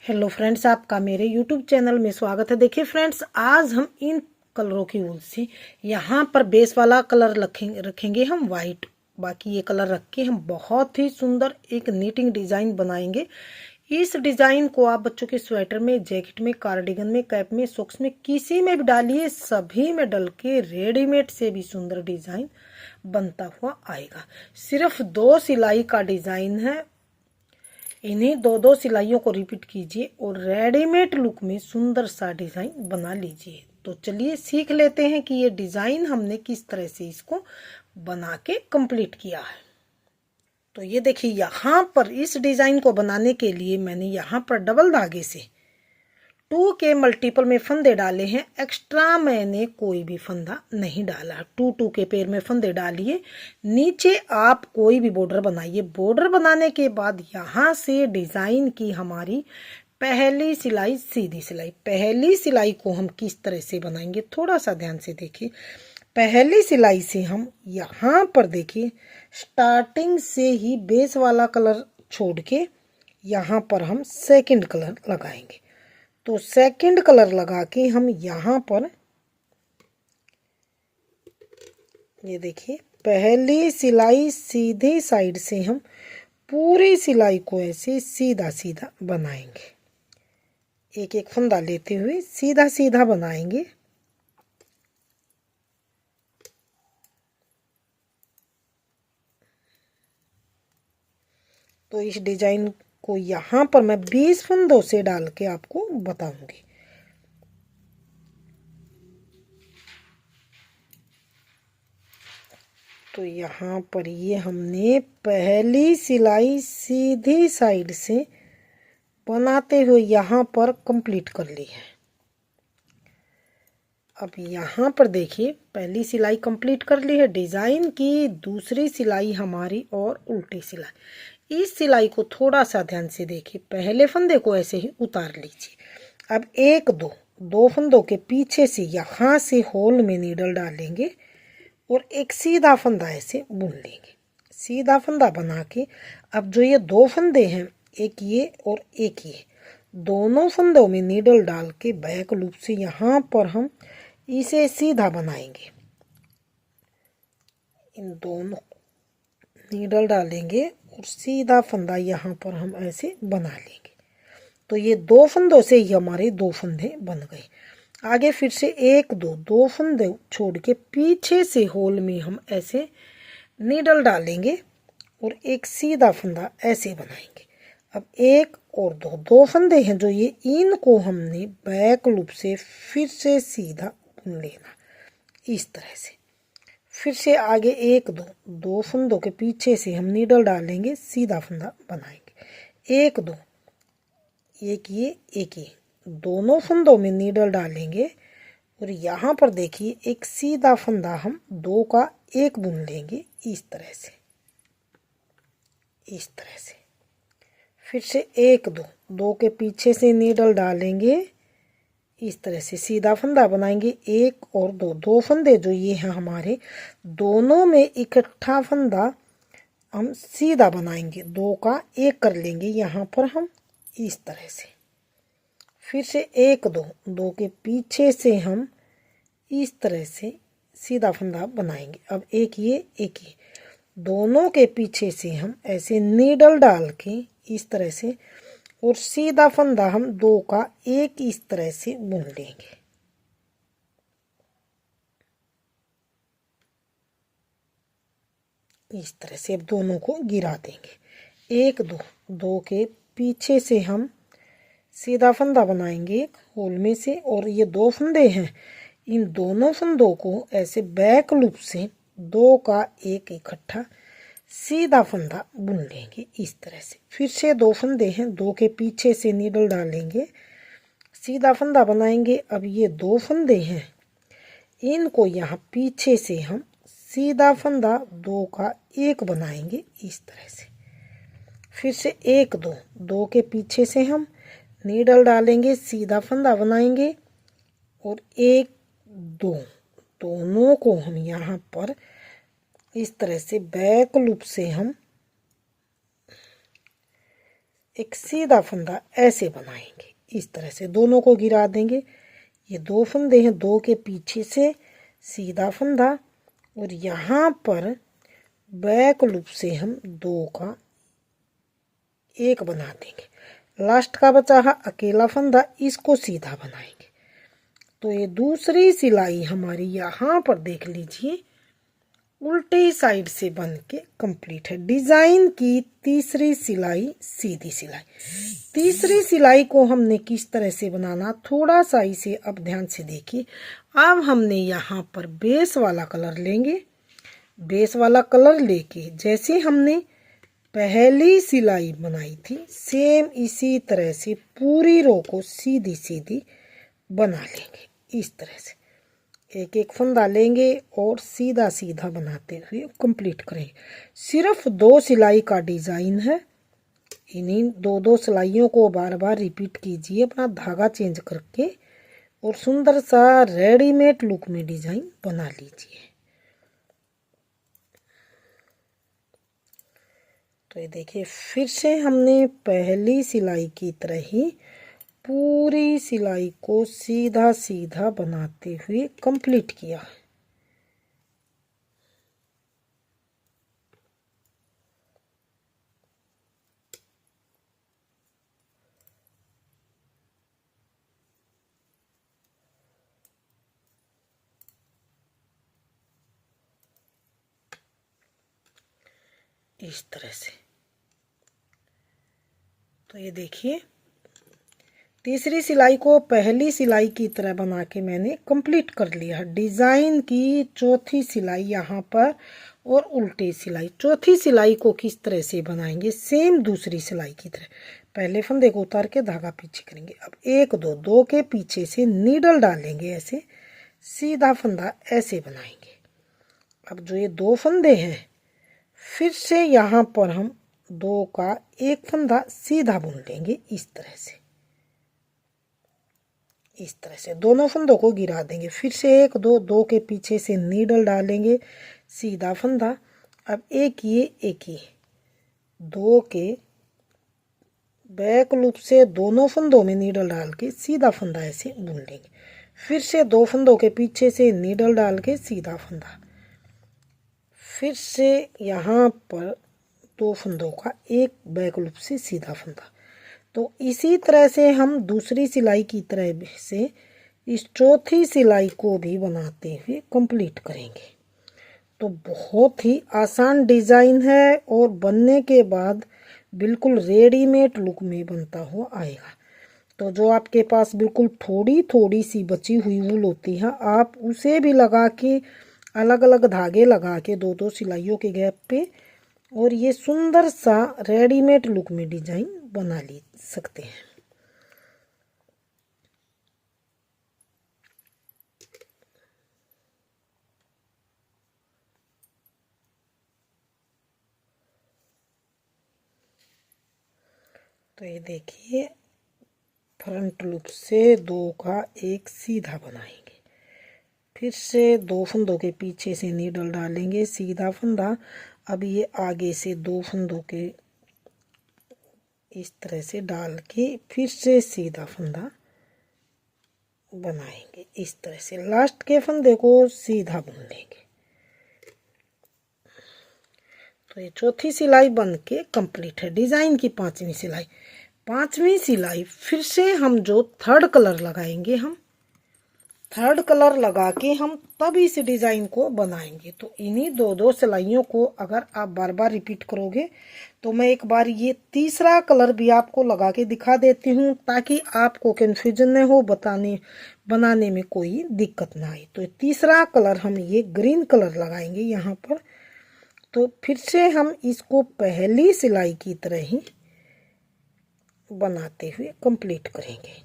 Hello friends, आपका मेरे YouTube channel में स्वागत है। देखिए फ्रेंड्स, आज हम इन कलरों की ऊन से यहाँ पर बेस वाला कलर रखेंगे हम वाइट। बाकी ये कलर रख के हम बहुत ही सुंदर एक नीटिंग डिज़ाइन बनाएंगे। इस डिज़ाइन को आप बच्चों के स्वेटर में, जैकेट में, कार्डिगन में, कैप में, सॉक्स में, किसी में भी डालिए, सभी में डल के रेडीमेड से भी सुंदर डिज़ाइन बनता हुआ आएगा। सिर्फ 2 सिलाई का डिज़ाइन है। इन्हीं 2 सिलाइयों को रिपीट कीजिए और रेडीमेड लुक में सुंदर सा डिज़ाइन बना लीजिए। तो चलिए सीख लेते हैं कि ये डिज़ाइन हमने किस तरह से इसको बना के कंप्लीट किया है। तो ये देखिए, यहाँ पर इस डिज़ाइन को बनाने के लिए मैंने यहाँ पर डबल धागे से 2 के मल्टीपल में फंदे डाले हैं। एक्स्ट्रा मैंने कोई भी फंदा नहीं डाला। 2 के पेयर में फंदे डालिए। नीचे आप कोई भी बॉर्डर बनाइए। बॉर्डर बनाने के बाद यहाँ से डिज़ाइन की हमारी पहली सिलाई, सीधी सिलाई। पहली सिलाई को हम किस तरह से बनाएंगे, थोड़ा सा ध्यान से देखिए। पहली सिलाई से हम यहाँ पर देखिए, स्टार्टिंग से ही बेस वाला कलर छोड़ के यहाँ पर हम सेकंड कलर लगाएंगे। तो सेकंड कलर लगा के हम यहाँ पर ये देखिए, पहली सिलाई सीधी साइड से हम पूरी सिलाई को ऐसे सीधा सीधा बनाएंगे। एक एक फंदा लेते हुए सीधा सीधा बनाएंगे। तो इस डिजाइन को यहाँ पर मैं 20 फंदों से डाल के आपको बताऊंगी। तो यहाँ पर ये हमने पहली सिलाई सीधी साइड से बनाते हुए यहाँ पर कंप्लीट कर ली है। अब यहाँ पर देखिए, पहली सिलाई कंप्लीट कर ली है। डिज़ाइन की दूसरी सिलाई हमारी और उल्टी सिलाई। इस सिलाई को थोड़ा सा ध्यान से देखिए। पहले फंदे को ऐसे ही उतार लीजिए। अब 2 फंदों के पीछे से यहाँ से होल में नीडल डालेंगे और एक सीधा फंदा ऐसे बुन लेंगे। सीधा फंदा बना के अब जो ये 2 फंदे हैं, एक ये और एक ये, दोनों फंदों में नीडल डाल के बैक लूप से यहाँ पर हम इसे सीधा बनाएंगे। इन दोनों नीडल डालेंगे और सीधा फंदा यहाँ पर हम ऐसे बना लेंगे। तो ये 2 फंदों से ही हमारे 2 फंदे बन गए। आगे फिर से 2 फंदे छोड़ के पीछे से होल में हम ऐसे नीडल डालेंगे और एक सीधा फंदा ऐसे बनाएंगे। अब 1 और 2 फंदे हैं जो ये, इनको हमने बैक लूप से फिर से सीधा बुन लेना इस तरह से। फिर से आगे 2 फंदों के पीछे से हम नीडल डालेंगे, सीधा फंदा बनाएंगे। 1 ये, एक ये, दोनों फंदों में नीडल डालेंगे और यहाँ पर देखिए, एक सीधा फंदा हम 2 का एक बुन लेंगे इस तरह से, इस तरह से। फिर से 2 के पीछे से नीडल डालेंगे, इस तरह से सीधा फंदा बनाएंगे। 1 और 2 फंदे जो ये हैं हमारे, दोनों में इकट्ठा फंदा हम सीधा बनाएंगे। 2 का एक कर लेंगे यहाँ पर हम इस तरह से। फिर से 2 के पीछे से हम इस तरह से सीधा फंदा बनाएंगे। अब एक ये, दोनों के पीछे से हम ऐसे नीडल डाल के इस तरह से और सीधा फंदा हम 2 का एक इस तरह से बुन लेंगे। इस तरह से अब दोनों को गिरा देंगे। 2 के पीछे से हम सीधा फंदा बनाएंगे एक होल में से, और ये 2 फंदे हैं, इन दोनों फंदों को ऐसे बैक लूप से 2 का एक इकट्ठा सीधा फंदा बुन लेंगे इस तरह से। फिर से 2 फंदे हैं, 2 के पीछे से नीडल डालेंगे, सीधा फंदा बनाएंगे। अब ये 2 फंदे हैं, इनको यहाँ पीछे से हम सीधा फंदा 2 का एक बनाएंगे इस तरह से। फिर से 2 के पीछे से हम नीडल डालेंगे, सीधा फंदा बनाएंगे और 2 दोनों को हम यहाँ पर इस तरह से बैक लूप से हम एक सीधा फंदा ऐसे बनाएंगे। इस तरह से दोनों को गिरा देंगे। ये दो फंदे हैं, दो के पीछे से सीधा फंदा और यहाँ पर बैक लूप से हम दो का एक बना देंगे। लास्ट का बचा है अकेला फंदा, इसको सीधा बनाएंगे। तो ये दूसरी सिलाई हमारी यहाँ पर देख लीजिए उल्टी साइड से बन के कंप्लीट है। डिजाइन की तीसरी सिलाई सीधी सिलाई। तीसरी सिलाई को हमने किस तरह से बनाना, थोड़ा सा इसे अब ध्यान से देखिए। अब हमने यहाँ पर बेस वाला कलर लेंगे। बेस वाला कलर लेके जैसे हमने पहली सिलाई बनाई थी सेम इसी तरह से पूरी रो को सीधी सीधी बना लेंगे। इस तरह से एक एक फंदा लेंगे और सीधा सीधा बनाते हुए कंप्लीट करेंगे। सिर्फ दो सिलाई का डिज़ाइन है। इन्हीं दो दो सिलाइयों को बार बार रिपीट कीजिए अपना धागा चेंज करके और सुंदर सा रेडीमेड लुक में डिज़ाइन बना लीजिए। तो ये देखिए फिर से हमने पहली सिलाई की तरह ही पूरी सिलाई को सीधा सीधा बनाते हुए कंप्लीट किया। इस तरह से तो ये देखिए तीसरी सिलाई को पहली सिलाई की तरह बना के मैंने कंप्लीट कर लिया। डिज़ाइन की चौथी सिलाई यहाँ पर और उल्टी सिलाई। चौथी सिलाई को किस तरह से बनाएंगे, सेम दूसरी सिलाई की तरह पहले फंदे को उतार के धागा पीछे करेंगे। अब एक दो दो के पीछे से नीडल डालेंगे, ऐसे सीधा फंदा ऐसे बनाएंगे। अब जो ये दो फंदे हैं फिर से यहाँ पर हम दो का एक फंदा सीधा बुन लेंगे। इस तरह से इस तरह से दोनों फंदों को गिरा देंगे। फिर से एक दो दो के पीछे से नीडल डालेंगे, सीधा फंदा। अब एक ये दो के बैक लूप से दोनों फंदों में नीडल डाल के सीधा फंदा ऐसे बुन लेंगे। फिर से दो फंदों के पीछे से नीडल डाल के सीधा फंदा। फिर से यहाँ पर दो फंदों का एक बैक लूप से सीधा फंदा। तो इसी तरह से हम दूसरी सिलाई की तरह से इस चौथी सिलाई को भी बनाते हुए कंप्लीट करेंगे। तो बहुत ही आसान डिज़ाइन है और बनने के बाद बिल्कुल रेडीमेड लुक में बनता हुआ आएगा। तो जो आपके पास बिल्कुल थोड़ी थोड़ी सी बची हुई वूल होती है आप उसे भी लगा के अलग अलग धागे लगा के दो दो सिलाइयों के गैप पे और ये सुंदर सा रेडीमेड लुक में डिजाइन बना ले सकते हैं। तो ये देखिए फ्रंट लूप से दो का एक सीधा बनाएंगे। फिर से दो फंदों के पीछे से नीडल डालेंगे, सीधा फंदा। अब ये आगे से दो फंदों के इस तरह से डाल के फिर से सीधा फंदा बनाएंगे। इस तरह से लास्ट के फंदे को सीधा बुन लेंगे। तो ये चौथी सिलाई बन के कंप्लीट है। डिजाइन की पांचवी सिलाई। पांचवी सिलाई फिर से हम जो थर्ड कलर लगाएंगे, हम थर्ड कलर लगा के हम तब इस डिज़ाइन को बनाएंगे। तो इन्हीं दो दो सिलाइयों को अगर आप बार बार रिपीट करोगे तो मैं एक बार ये तीसरा कलर भी आपको लगा के दिखा देती हूँ ताकि आपको कन्फ्यूजन न हो, बनाने में कोई दिक्कत ना आए। तो तीसरा कलर हम ये ग्रीन कलर लगाएंगे यहाँ पर। तो फिर से हम इसको पहली सिलाई की तरह ही बनाते हुए कंप्लीट करेंगे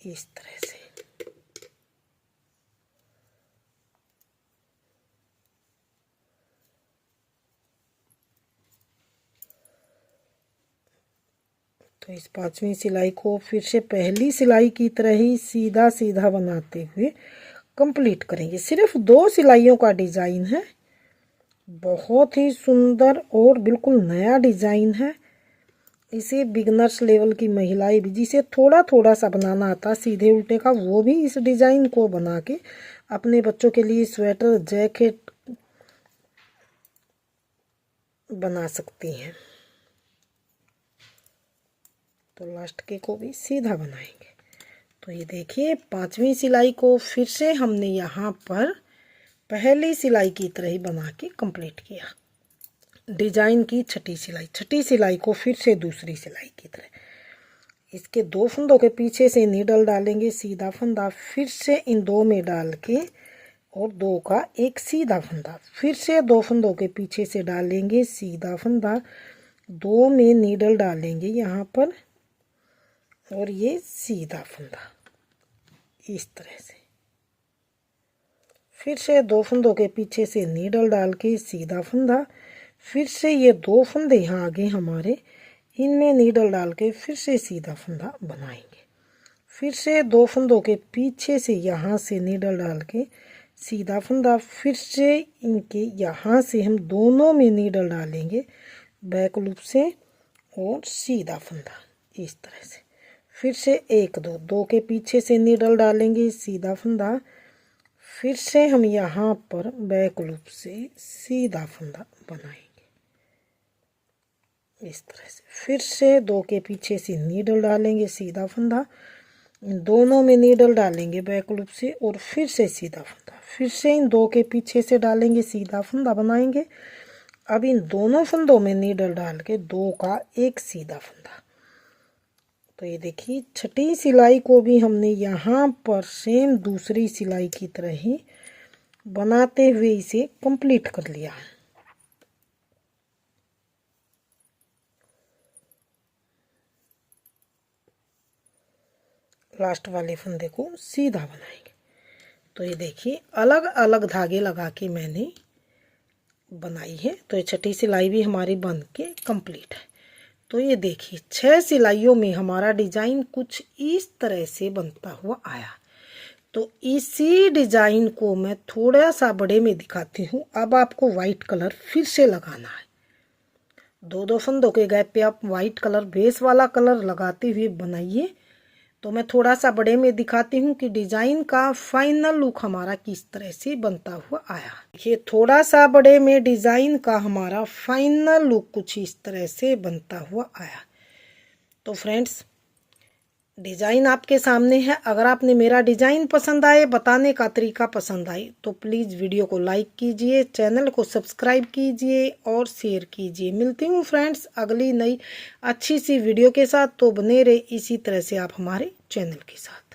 इस तरह से। तो इस पांचवी सिलाई को फिर से पहली सिलाई की तरह ही सीधा सीधा बनाते हुए कंप्लीट करेंगे। सिर्फ दो सिलाइयों का डिजाइन है, बहुत ही सुंदर और बिल्कुल नया डिज़ाइन है। इसे बिगनर्स लेवल की महिलाएं भी, जिसे थोड़ा थोड़ा सा बनाना आता सीधे उल्टे का, वो भी इस डिज़ाइन को बना के अपने बच्चों के लिए स्वेटर जैकेट बना सकती हैं। तो लास्ट के को भी सीधा बनाएंगे। तो ये देखिए 5वीं सिलाई को फिर से हमने यहाँ पर पहली सिलाई की तरह ही बना के कंप्लीट किया। डिजाइन की छठी सिलाई को फिर से दूसरी सिलाई की तरह इसके 2 फंदों के पीछे से नीडल डालेंगे, सीधा फंदा, फिर से इन 2 में डाल के और 2 का एक सीधा फंदा, फिर से 2 फंदों के पीछे से डालेंगे, सीधा फंदा, 2 में नीडल डालेंगे यहाँ पर और ये सीधा फंदा इस तरह से, फिर से 2 फंदों के पीछे से नीडल डाल के सीधा फंदा, फिर से ये 2 फंदे यहाँ आगे हमारे, इनमें नीडल डाल के फिर से सीधा फंदा बनाएंगे, फिर से 2 फंदों के पीछे से यहाँ से नीडल डाल के सीधा फंदा, फिर से इनके यहाँ से हम दोनों में नीडल डालेंगे बैक लूप से और सीधा फंदा इस तरह से, फिर से 1 2 2 के पीछे से नीडल डालेंगे, सीधा फंदा, फिर से हम यहाँ पर बैक लूप से सीधा फंदा बनाएंगे इस तरह से, फिर से 2 के पीछे से नीडल डालेंगे, सीधा फंदा, दोनों में नीडल डालेंगे बैक लूप से और फिर से सीधा फंदा, फिर से इन 2 के पीछे से डालेंगे, सीधा फंदा बनाएंगे। अब इन दोनों फंदों में नीडल डाल के 2 का एक सीधा फंदा। तो ये देखिए छठी सिलाई को भी हमने यहाँ पर सेम दूसरी सिलाई की तरह ही बनाते हुए इसे कंप्लीट कर लिया है। लास्ट वाले फंदे को सीधा बनाएंगे। तो ये देखिए अलग अलग धागे लगा के मैंने बनाई है। तो ये छठी सिलाई भी हमारी बन के कंप्लीट है। तो ये देखिए 6 सिलाइयों में हमारा डिजाइन कुछ इस तरह से बनता हुआ आया। तो इसी डिजाइन को मैं थोड़ा सा बड़े में दिखाती हूँ। अब आपको वाइट कलर फिर से लगाना है। 2 फंदों के गैप पे आप वाइट कलर बेस वाला कलर लगाते हुए बनाइए। तो मैं थोड़ा सा बड़े में दिखाती हूँ कि डिजाइन का फाइनल लुक हमारा किस तरह से बनता हुआ आया। ये थोड़ा सा बड़े में डिजाइन का हमारा फाइनल लुक कुछ इस तरह से बनता हुआ आया। तो फ्रेंड्स डिजाइन आपके सामने है। अगर आपने मेरा डिजाइन पसंद आए, बताने का तरीका पसंद आए तो प्लीज़ वीडियो को लाइक कीजिए, चैनल को सब्सक्राइब कीजिए और शेयर कीजिए। मिलती हूँ फ्रेंड्स अगली नई अच्छी सी वीडियो के साथ। तो बने रहे इसी तरह से आप हमारे चैनल के साथ।